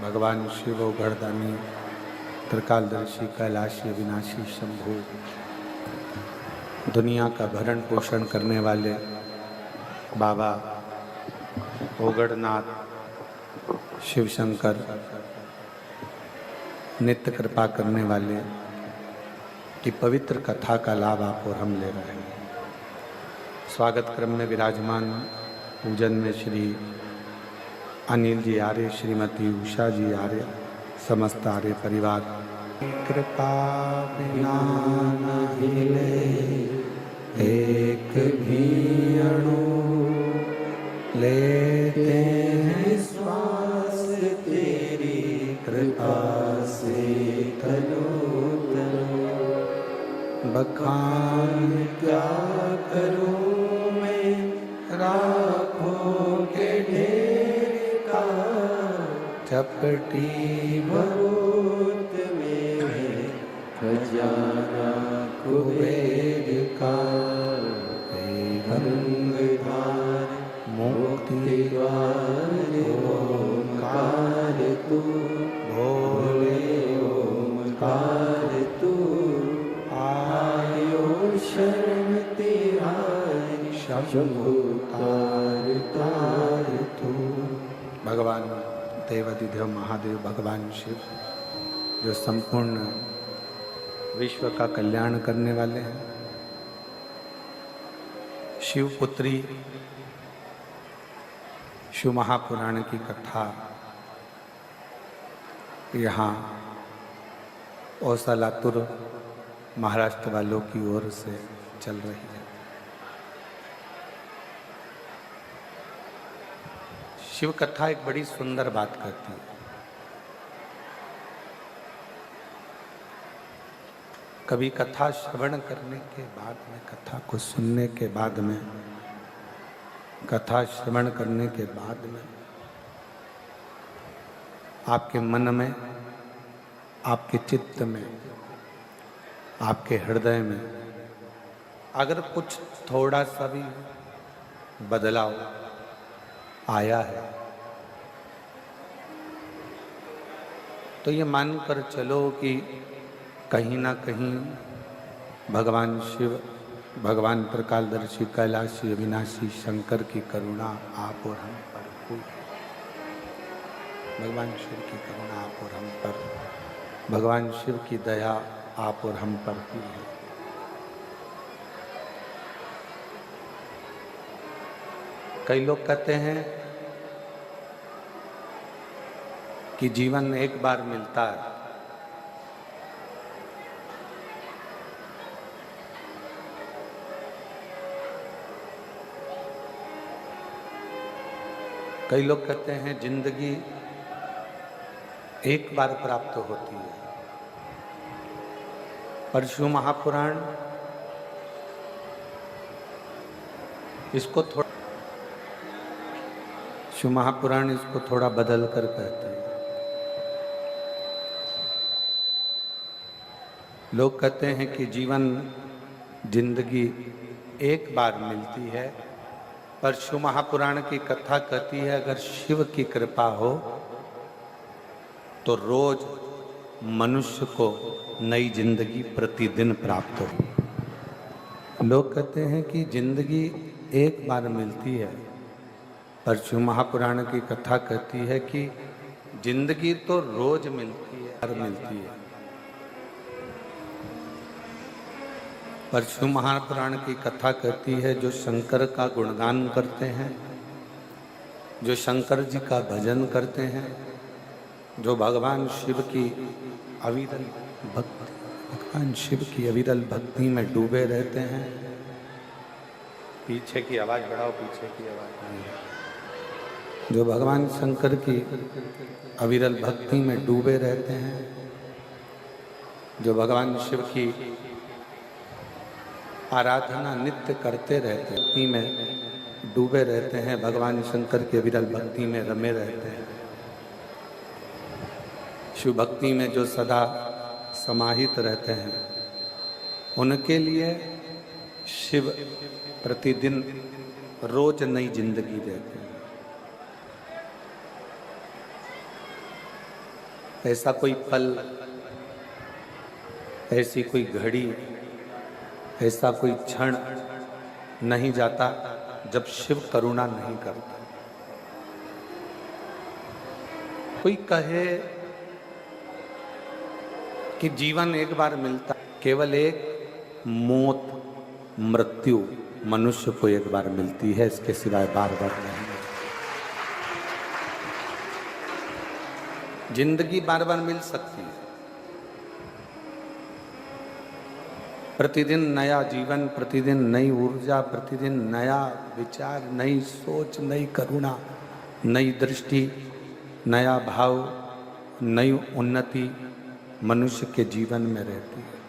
भगवान शिव गढ़दानी त्रिकालदर्शी कैलाशी अविनाशी शंभु, दुनिया का भरण पोषण करने वाले बाबा ओगढ़नाथ शिव शंकर, नित्य कृपा करने वाले की पवित्र कथा का लाभ आप और हम ले रहे हैं। स्वागत क्रम में विराजमान पूजन में श्री अनिल जी आर्य, श्रीमती उषा जी आर्य, समस्त आर्य परिवार। कृपा बिना नहीं ले एक भी अणु, लेते हैं श्वास तेरी कृपा से तनो तनो। बखान क्या करूं मैं राखों के ढेर का, चपटी बहुत में है खजाना कुबेर का। गंगाधार मुक्ति द्वार ओंकार तू, भोले ओंकार तू, आयो शरण तिहारी शंभु तार तार तू। भगवान देवाधिदेव महादेव भगवान शिव जो संपूर्ण विश्व का कल्याण करने वाले हैं, शिवपुत्री शिव महापुराण की कथा यहाँ औसा लातूर महाराष्ट्र वालों की ओर से चल रही है। शिव कथा एक बड़ी सुंदर बात करती है। कभी कथा श्रवण करने के बाद में, कथा को सुनने के बाद में, कथा श्रवण करने के बाद में आपके मन में, आपके चित्त में, आपके हृदय में अगर कुछ थोड़ा सा भी बदलाव आया है तो ये मानकर चलो कि कहीं ना कहीं भगवान शिव, भगवान त्रिकालदर्शी कैलाशी अविनाशी शंकर की करुणा आप और हम पर हुई है। भगवान शिव की करुणा आप और हम पर, भगवान शिव की दया आप और हम पर हुई है। कई लोग कहते हैं कि जीवन एक बार मिलता है, कई लोग कहते हैं जिंदगी एक बार प्राप्त होती है, पर शिव महापुराण इसको थोड़ा, शिव महापुराण इसको थोड़ा बदल कर कहते हैं। लोग कहते हैं कि जीवन, जिंदगी एक बार मिलती है, पर शिव महापुराण की कथा कहती है अगर शिव की कृपा हो तो रोज मनुष्य को नई जिंदगी प्रतिदिन प्राप्त हो। लोग कहते हैं कि जिंदगी एक बार मिलती है, पर शिव महापुराण की कथा कहती है कि जिंदगी तो रोज मिलती है, हर मिलती है। पर शिव महापुराण की कथा कहती है जो शंकर का गुणगान करते हैं, जो शंकर जी का भजन करते हैं, जो भगवान शिव की अविरल भक्ति, भगवान शिव की अविरल भक्ति में डूबे रहते हैं। पीछे की आवाज बढ़ाओ, पीछे की आवाज नहीं। जो भगवान शंकर की अविरल भक्ति में डूबे रहते हैं, जो भगवान शिव की आराधना नित्य करते रहते, भक्ति में डूबे रहते हैं, भगवान शंकर के विरल भक्ति में रमे रहते हैं, शिव भक्ति में जो सदा समाहित रहते हैं, उनके लिए शिव प्रतिदिन रोज नई जिंदगी देते हैं। ऐसा कोई पल, ऐसी कोई घड़ी, ऐसा कोई क्षण नहीं जाता जब शिव करुणा नहीं करता। कोई कहे कि जीवन एक बार मिलता, केवल एक मौत, मृत्यु मनुष्य को एक बार मिलती है, इसके सिवाय बार बार नहीं। जिंदगी बार बार मिल सकती है, प्रतिदिन नया जीवन, प्रतिदिन नई ऊर्जा, प्रतिदिन नया विचार, नई सोच, नई करुणा, नई दृष्टि, नया भाव, नई उन्नति मनुष्य के जीवन में रहती है।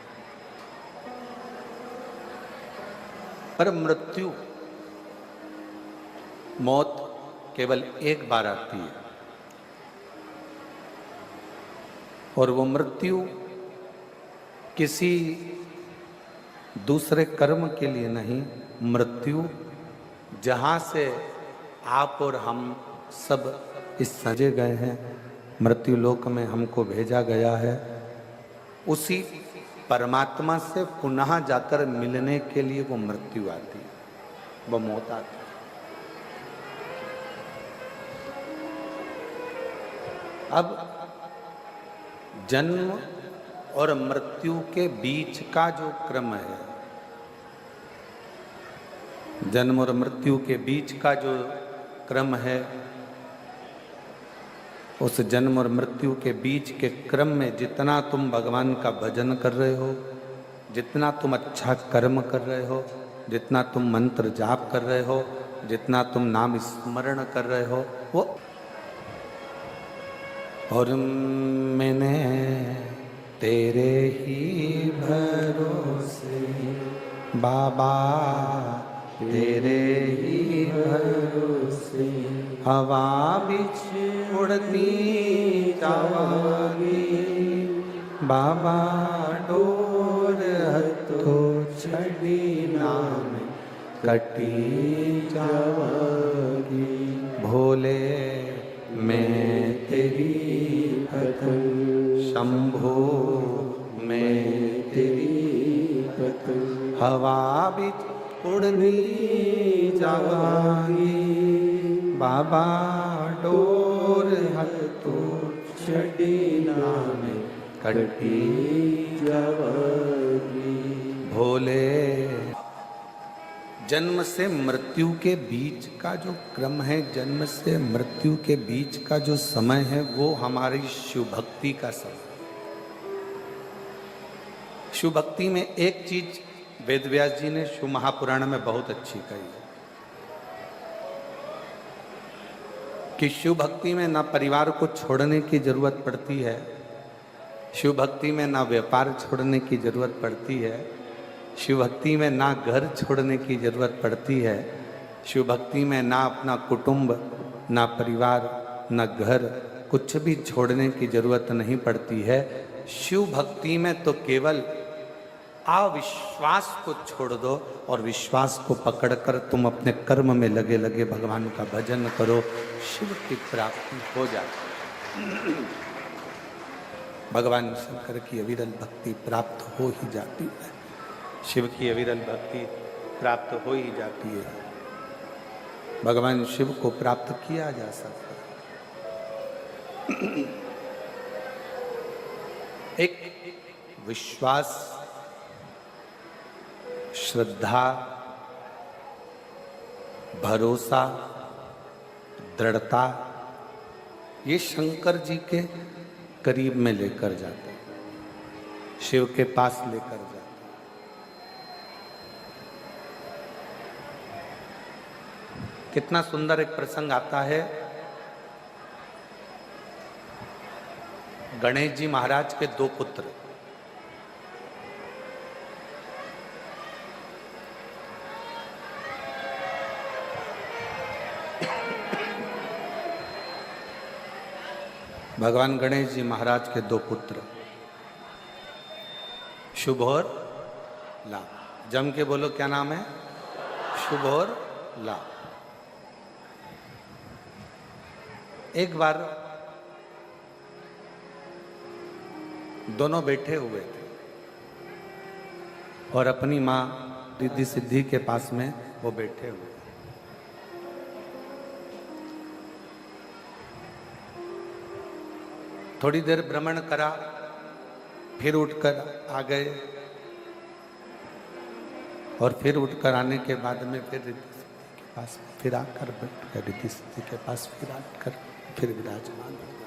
पर मृत्यु, मौत केवल एक बार आती है, और वो मृत्यु किसी दूसरे कर्म के लिए नहीं, मृत्यु जहाँ से आप और हम सब इस सजे गए हैं, मृत्यु लोक में हमको भेजा गया है, उसी परमात्मा से पुनः जाकर मिलने के लिए वो मृत्यु आती है, वो मौत आती है। अब जन्म और मृत्यु के बीच का जो क्रम है, जन्म और मृत्यु के बीच का जो क्रम है, उस जन्म और मृत्यु के बीच के क्रम में जितना तुम भगवान का भजन कर रहे हो, जितना तुम अच्छा कर्म कर रहे हो, जितना तुम मंत्र जाप कर रहे हो, जितना तुम नाम स्मरण कर रहे हो, वो और मैंने तेरे ही भरोसे बाबा, तेरे ही भरोसे हवा बिच उड़ती जावागी, बाबा डोर हथो छड़ी नाम कटी जावागी, भोले मैं तेरी पतन, शंभो मैं तेरी पतन, हवा बिच उड़नी जावागी, बाबा डोर हथो छड़ी नाम कटी जावागी, भोले। जन्म से मृत्यु के बीच का जो क्रम है, जन्म से मृत्यु के बीच का जो समय है, वो हमारी शिव भक्ति का समय। शिव भक्ति में एक चीज वेद व्यास जी ने शिव महापुराण में बहुत अच्छी कही है कि शिव भक्ति में ना परिवार को छोड़ने की जरूरत पड़ती है, शिव भक्ति में ना व्यापार छोड़ने की जरूरत पड़ती है, शिव भक्ति में ना घर छोड़ने की जरूरत पड़ती है, शिव भक्ति में ना अपना कुटुंब, ना परिवार, ना घर, कुछ भी छोड़ने की जरूरत नहीं पड़ती है। शिव भक्ति में तो केवल अविश्वास को छोड़ दो और विश्वास को पकड़कर तुम अपने कर्म में लगे लगे भगवान का भजन करो, शिव की प्राप्ति हो जाती है। भगवान शंकर की अविरल भक्ति प्राप्त हो ही जाती है, शिव की अविरल भक्ति प्राप्त हो ही जाती है। भगवान शिव को प्राप्त किया जा सकता है। एक विश्वास, श्रद्धा, भरोसा, दृढ़ता, ये शंकर जी के करीब में लेकर जाते हैं, शिव के पास लेकर जाते हैं। कितना सुंदर एक प्रसंग आता है। गणेश जी महाराज के दो पुत्र, भगवान गणेश जी महाराज के दो पुत्र, शुभ और लाभ। जम के बोलो, क्या नाम है? शुभ और लाभ। एक बार दोनों बैठे हुए थे और अपनी माँ रिद्धि सिद्धि के पास में वो बैठे हुए। थोड़ी देर भ्रमण करा, फिर उठकर आ गए और फिर उठकर आने के बाद में फिर रिद्धि सिद्धि के पास फिर आकर बैठ गए। रिद्धि सिद्धि के पास फिर आकर फिर विराजमान हो गए।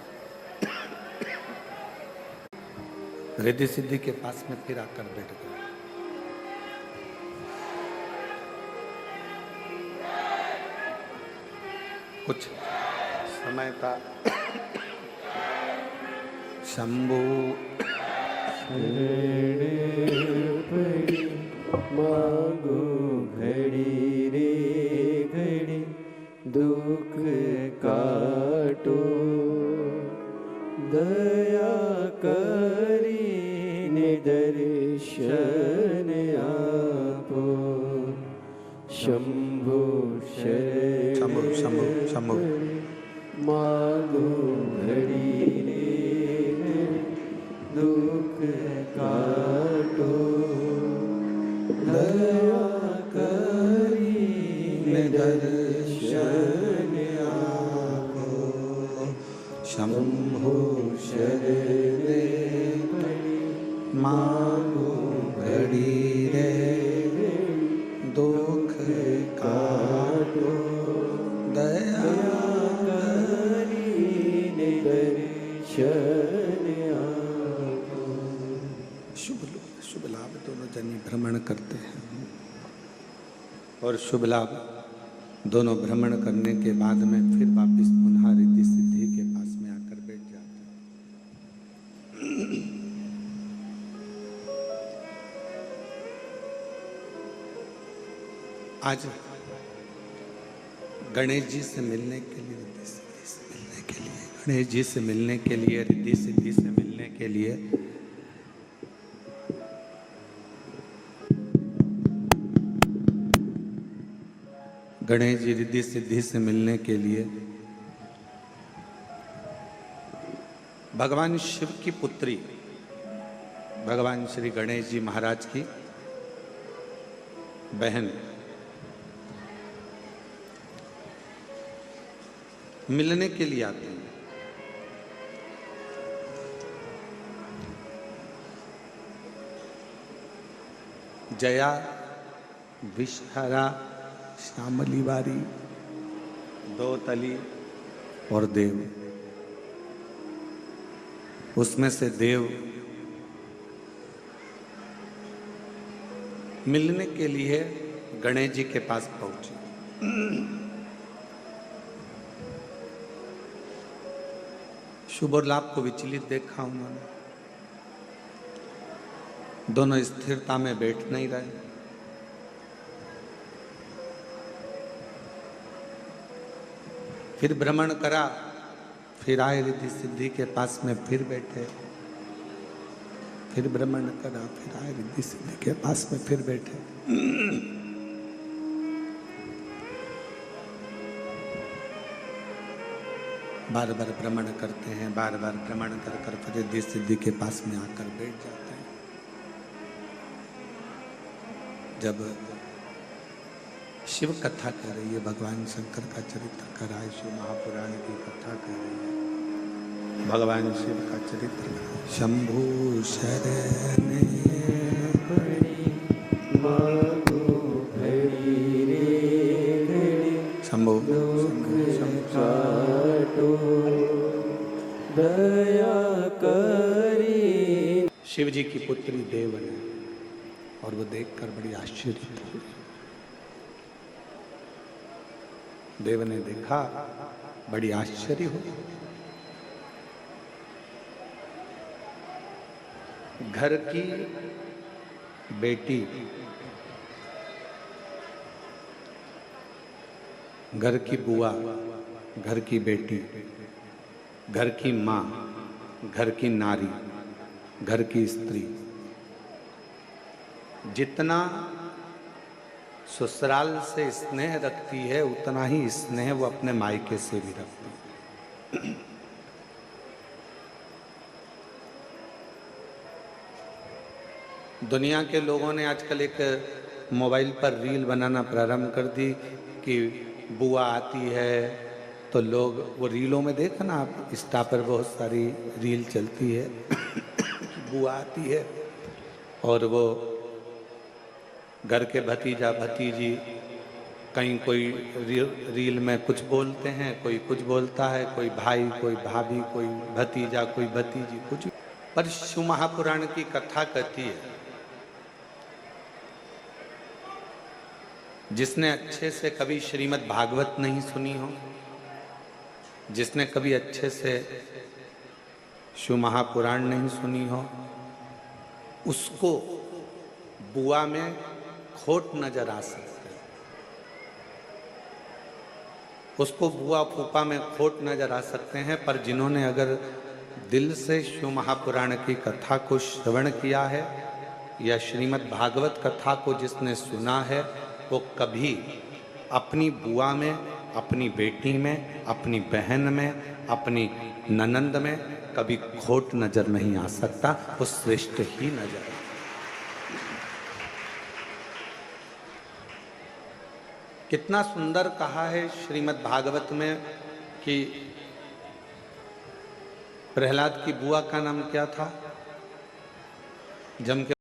रिद्धि सिद्धि के पास में फिर आकर बैठ गए। कुछ समय था। शंभू मांगो घड़ी रे घड़ी दुख काटो, दया करीने दर्शन आपो। शंभो शंभु शंभु शंभु मांगो घड़ी रे दुख काटो, दया करीने दर्शन आपो। शंभु शरणे पड़ी मांगो घड़ी रे दुख काटो, दया करीने दर्शन आपो। शुभ लाभ दोनों जनी भ्रमण करते हैं और शुभ लाभ दोनों भ्रमण करने के बाद में फिर वापस पुनः रिद्धि सिद्धि के पास में आकर बैठ जाते हैं। आज गणेश जी से मिलने के लिए, रिद्धि सिद्धि से मिलने के लिए, गणेश जी से मिलने के लिए, रिद्धि सिद्धि से मिलने के लिए गणेश जी रिद्धि सिद्धि से मिलने के लिए भगवान शिव की पुत्री भगवान श्री गणेश जी महाराज की बहन मिलने के लिए आते हैं। जया, विषहरा, श्यामली बारी, दोतली और देव। उसमें से देव मिलने के लिए गणेश जी के पास पहुंचे। शुभ और लाभ को विचलित देखा उन्होंने। दोनों स्थिरता में बैठ नहीं रहे। फिर भ्रमण करा, फिर आए रिद्धि सिद्धि के पास में फिर बैठे। फिर भ्रमण करा, फिर आए रिद्धि सिद्धि के पास में फिर बैठे। बार बार भ्रमण करते हैं, बार बार भ्रमण कर कर फिर रिद्धि सिद्धि के पास में आकर बैठ जाते हैं। जब शिव कथा कह रही है, भगवान शंकर का चरित्र कर रहा है, शिव महापुराण की कथा कर रही है, भगवान शिव का चरित्र। शंभु शरणे पड़ी मांगो घड़ी रे घड़ी शंभु दुख काटो, दया करी। शिव जी की पुत्री देव ने, और वो देखकर बड़ी आश्चर्य हुई। देव ने देखा, बड़ी आश्चर्य हुई। घर की बेटी, घर की बुआ, घर की बेटी, घर की माँ, घर की नारी, घर की स्त्री जितना ससुराल से स्नेह रखती है, उतना ही स्नेह वो अपने मायके से भी रखती है। दुनिया के लोगों ने आजकल एक मोबाइल पर रील बनाना प्रारंभ कर दी कि बुआ आती है, तो लोग वो रीलों में देखो ना आप, इंस्टा पर बहुत सारी रील चलती है कि बुआ आती है और वो घर के भतीजा भतीजी कहीं कोई रील में कुछ बोलते हैं, कोई कुछ बोलता है, कोई भाई कोई भाभी कोई भतीजा कोई भतीजी कुछ। पर शिव महापुराण की कथा कहती है जिसने अच्छे से कभी श्रीमद् भागवत नहीं सुनी हो, जिसने कभी अच्छे से शिव महापुराण नहीं सुनी हो, उसको बुआ में खोट नजर आ सकती है, उसको बुआ फूफा में खोट नजर आ सकते हैं। पर जिन्होंने अगर दिल से शिव महापुराण की कथा को श्रवण किया है या श्रीमद् भागवत कथा को जिसने सुना है, वो कभी अपनी बुआ में, अपनी बेटी में, अपनी बहन में, अपनी ननंद में कभी खोट नजर नहीं आ सकता, वो श्रेष्ठ ही नजर आ। कितना सुंदर कहा है श्रीमद् भागवत में कि प्रहलाद की बुआ का नाम क्या था? जम के